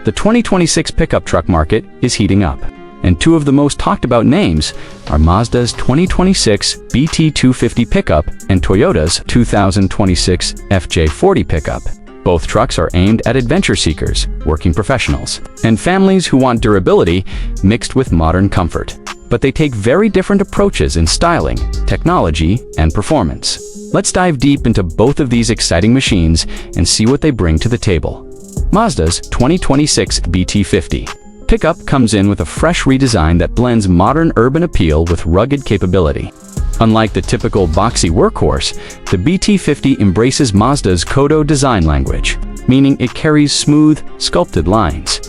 The 2026 pickup truck market is heating up, and two of the most talked about names are Mazda's 2026 BT-250 Pickup and Toyota's 2026 FJ-40 Pickup. Both trucks are aimed at adventure seekers, working professionals, and families who want durability mixed with modern comfort. But they take very different approaches in styling, technology, and performance. Let's dive deep into both of these exciting machines and see what they bring to the table. Mazda's 2026 BT-50 Pickup comes in with a fresh redesign that blends modern urban appeal with rugged capability. Unlike the typical boxy workhorse, the BT-50 embraces Mazda's Kodo design language, meaning it carries smooth, sculpted lines.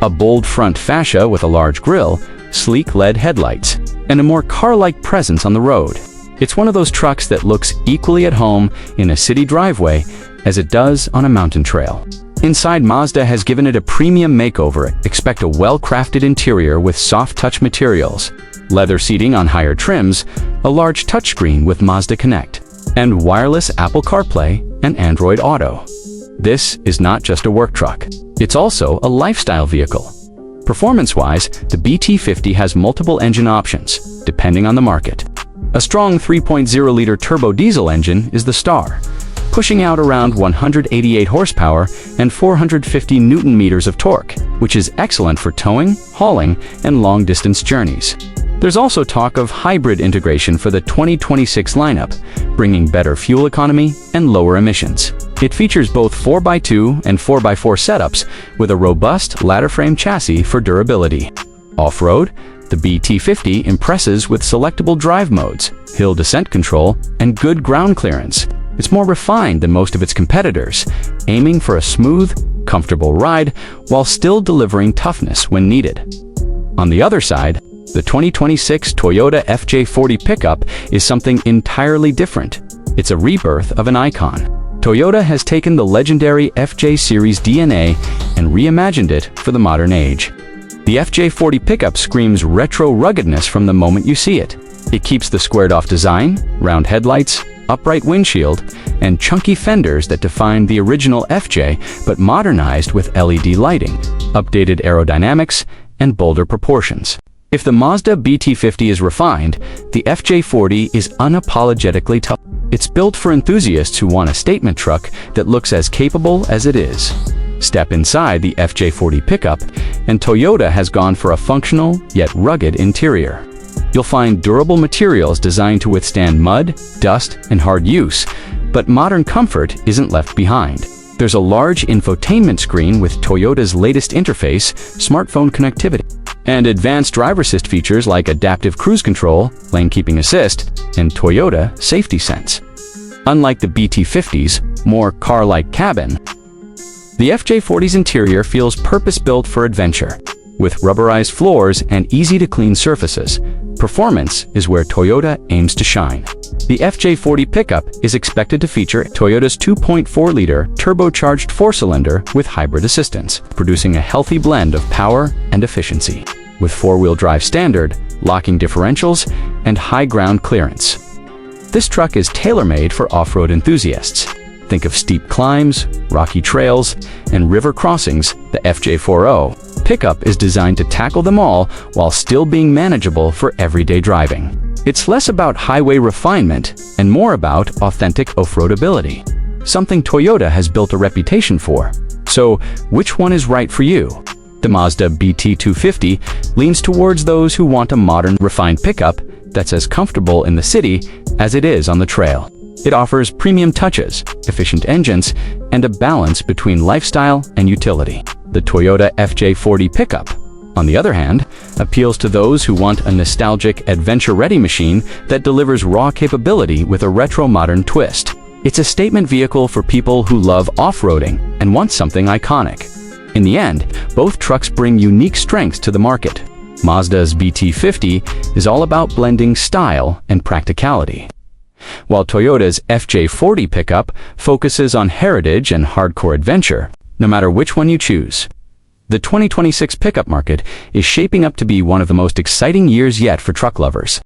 A bold front fascia with a large grille, sleek LED headlights, and a more car-like presence on the road. It's one of those trucks that looks equally at home in a city driveway as it does on a mountain trail. Inside, Mazda has given it a premium makeover. Expect a well-crafted interior with soft-touch materials, leather seating on higher trims, a large touchscreen with Mazda Connect, and wireless Apple CarPlay and Android Auto. This is not just a work truck. It's also a lifestyle vehicle. Performance-wise, the BT-50 has multiple engine options, depending on the market. A strong 3.0-liter turbo diesel engine is the star, pushing out around 188 horsepower and 450 newton-meters of torque, which is excellent for towing, hauling, and long-distance journeys. There's also talk of hybrid integration for the 2026 lineup, bringing better fuel economy and lower emissions. It features both 4x2 and 4x4 setups with a robust ladder frame chassis for durability. Off-road, the BT-50 impresses with selectable drive modes, hill descent control, and good ground clearance. It's more refined than most of its competitors, aiming for a smooth, comfortable ride while still delivering toughness when needed. On the other side, the 2026 Toyota FJ-40 Pickup is something entirely different. It's a rebirth of an icon. Toyota has taken the legendary FJ series DNA and reimagined it for the modern age. The FJ-40 Pickup screams retro ruggedness from the moment you see it. It keeps the squared-off design, round headlights, upright windshield, and chunky fenders that defined the original FJ, but modernized with LED lighting, updated aerodynamics, and bolder proportions. If the Mazda BT-50 is refined, the FJ-40 is unapologetically tough. It's built for enthusiasts who want a statement truck that looks as capable as it is. Step inside the FJ-40 Pickup, and Toyota has gone for a functional yet rugged interior. You'll find durable materials designed to withstand mud, dust, and hard use, but modern comfort isn't left behind. There's a large infotainment screen with Toyota's latest interface, smartphone connectivity, and advanced driver assist features like adaptive cruise control, lane keeping assist, and Toyota Safety Sense. Unlike the BT-50's more car-like cabin, the FJ-40's interior feels purpose-built for adventure. With rubberized floors and easy-to-clean surfaces, performance is where Toyota aims to shine. The FJ-40 Pickup is expected to feature Toyota's 2.4-liter turbocharged four-cylinder with hybrid assistance, producing a healthy blend of power and efficiency. With four-wheel drive standard, locking differentials, and high ground clearance. This truck is tailor-made for off-road enthusiasts. Think of steep climbs, rocky trails, and river crossings. The FJ-40 Pickup is designed to tackle them all while still being manageable for everyday driving. It's less about highway refinement and more about authentic off-road ability, something Toyota has built a reputation for. So, which one is right for you? The Mazda BT-250 leans towards those who want a modern, refined pickup that's as comfortable in the city as it is on the trail. It offers premium touches, efficient engines, and a balance between lifestyle and utility. The Toyota FJ-40 Pickup, on the other hand, appeals to those who want a nostalgic, adventure-ready machine that delivers raw capability with a retro-modern twist. It's a statement vehicle for people who love off-roading and want something iconic. In the end, both trucks bring unique strengths to the market. Mazda's BT-50 is all about blending style and practicality, while Toyota's FJ-40 Pickup focuses on heritage and hardcore adventure. No matter which one you choose, the 2026 pickup market is shaping up to be one of the most exciting years yet for truck lovers.